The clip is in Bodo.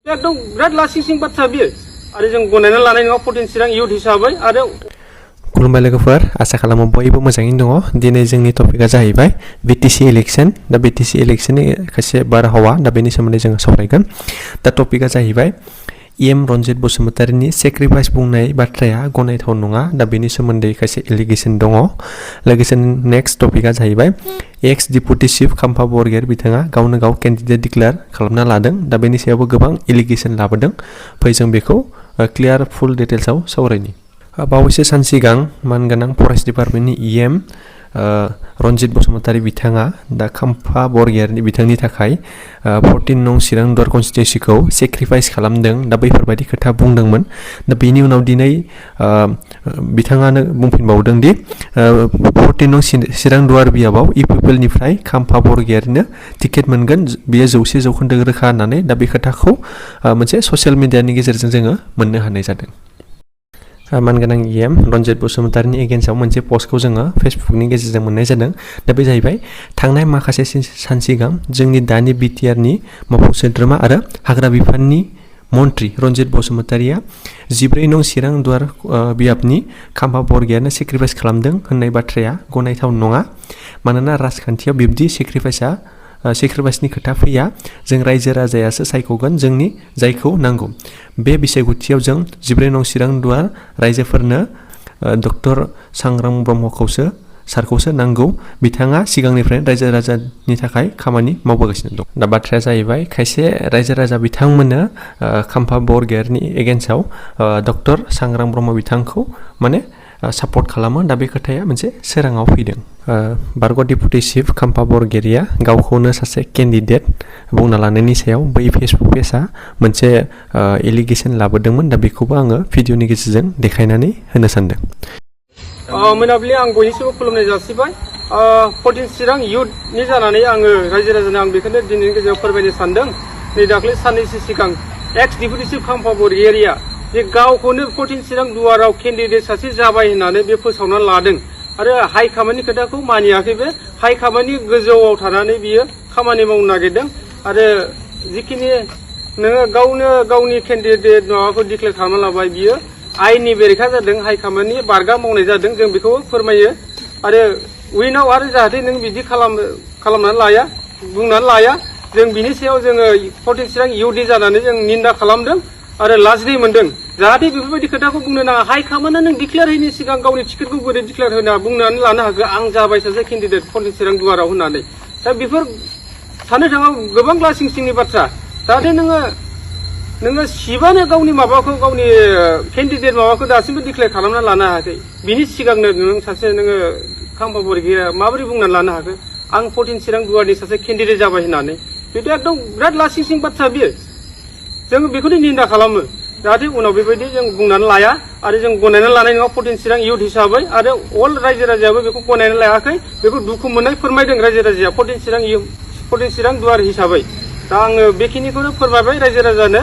एकदम बिराद लासिंसिं बाथ्रा बियो आरो जों गनायना लानाय नङा पटेन चिरां इउथ हिसाबै आरो खुलुमबाय लोगोफोर आसा खालामो बयबो मोजाङैनो दङ दिनै जोंनि टपिकआ जाहैबाय BTC इलेक्शन दा BTC इलेक्शननि खायसे बारहावा दा बेनि सोमोन्दै जों सावरायगोन दा टपिकआ जाहैबाय रन्जित बसुमतारीनि सेक्रिफाइस बुंनाय बाथ्राया गनायथाव नङा दा बेनि सोमोन्दै खायसे एलिगेशन दङ लोगोसे नेक्स्ट टपिकआ जाहैबाय एक्स डिपुटि चिफ काम्पा बरगयारी बिथाङा गावनो गाव केन्डिडेट डिक्लेयार खालामना लादों दा बेनि सायावबो गोबां एलिगेशन लाबोदों फै जों बेखौ क्लियार फुल डिटेल्सआव सावरायनि बावैसो सान सिगां मानगोनां फरेस्ट डिपार्टमेन्टनि रन्जित बसुमतारी बिथाङा दा काम्पा बरगयारी बिथांनि थाखाय 14 नं चिरां दुवार कन्स्टिटिउन्सिखौ सेक्रिफाइस खालामदों दा बैफोरबायदि खोथा बुंदोंमोन दा बेनि उनाव दिनै बिथाङानो बुंफिनबावदों दि 14 नं चिरां दुवार बियाबाव UPPL निफ्राय काम्पा बरगयारीनो टिकेट मोनगोन बियो 100% रोखा होननानै दा बे खोथाखौ मोनसे ससियेल मिडियानि गेजेरजों जोङो मोननो हानाय जादों मानगोनां रन्जित बसुमतारीनि एगेन्स्टआव मोनसे पस्टखौ जोङो फेसबुकनि गेजेरजों मोननाय जादों दा बे जाहैबाय थांनाय माखासे सान सिगां जोंनि दानि BTRनि मावफुं सोद्रोमा आरो हाग्रा बिफाननि मन्त्रि रन्जित बसुमतारीया 14 नं चिरां दुवार बियाबनि काम्पा बरगयारीनो सेक्रिफाइस खालामदों होननाय बाथ्राया गनायथाव नङा मानोना राजखान्थियाव बिब्दि सेक्रिफाइसनि खोथा फैया जों रायजो राजायासो सायख'गोन जोंनि जायखौ नांगौ बे बिसायख'थियाव जों 14 नं चिरां दुवार रायजोफोरनो डक्टर सांग्रां सारखौसो नांगौ बिथाङा सिगांनिफ्रायनो रायजो राजानि थाखाय खामानि मावबोगासिनो दं दा बाथ्राया जाहैबाय खायसे रायजो राजा बिथांमोननो काम्पा बरगयारीनि एगेन्स्टआव डक्टर सांग्रां ब्रह्म बिथांखौ माने सापर्ट खालामो दा बे खोथाया मोनसे सोराङाव फैदों बारग' डिपुटि चिफ काम्पा बरगयारीया गावखौनो सासे केन्डिडेट बुंना लानायनि सायाव बै फेसबुक पेजआ मोनसे एलिगेशन लाबोदोंमोन दा बेखौबो आङो भिडिअनि गेजेरजों देखायनानै होनो सानदों मोनाबिलि आं बयनिसिमबो खुलुमनाय जासिबाय पटेन चिरां इउथनि जानानै आङो रायजो राजानो आं बेखौनो दिनैनि गेजेराव फोरमायनो सानदों नै दाख्लै साननैसो सिगां एक्स डिपुटि चिफ काम्पा बरगयारीया जे गावखौनो पटेन चिरां दुवाराव केन्डिडेट सासे जाबाय होननानै बे फोसावना लादों आरो हाइकामान्डनि खोथाखौ मानियाखै बे हाइकामान्डनि गोजौआव थानानै बियो खामानि मावनो नागिरदों आरो जिखिनि नोङो गावनि केन्डिडेट माबाखौ डिक्लेयार खालामना लाबाय बियो आयेननि बेरेखा जादों हाइकामान्डनि बारगा मावनाय जादों जों बेखौ फोरमायो आरो उइनाव आरो जाहाथे नों बिदि खालामनानै बुंनानै लाया जों बिनि सायाव जोङो पटेन चिरां इउथनि जानानै जों निन्दा खालामदों आरो लाजिनाय मोनदों जाहाथे बेफोरबायदि खोथाखौ बुंनो नाङा हाइकामान्डआ नों डिक्लेयार होयैनि सिगां गावनि टिकेटखौ बोरै डिक्लेयार होना बुंनानै लानो हागौ आं जाबाय सासे केन्डिडेट पटेन चिरां दुवाराव होननानै दा बेफोर साननो थाङा गोबां लासिंसिंनि बाथ्रा जाहाथे नोङो सिबानो गावनि केन्डिडेट माबाखौ दासिमबो डिक्लेयार खालामना लानो हायाखै बिनि सिगांनो नों काम्पा बरगयारीया माबोरै बुंनानै लानो हागोन आं पटेन चिरां दुवारनि सासे केन्डिडेट जाबाय होननानै बेथ' एकदम बिराद लासिंसिं बाथ्रा बियो जों बेखौनो निन्दा खालामो जाहाथे उनाव बेबायदि जों बुंनानै लाया आरो जों गनायना लानाय नङा पटेन चिरां इउथ हिसाबै आरो अल रायजो राजायाबो बेखौ गनायना लायाखै बेखौ दुखु मोननाय फोरमायदों रायजो राजाया पटेन चिरां दुवार हिसाबै दा आङो बेखिनिखौनो फोरमायबाय रायजो राजानो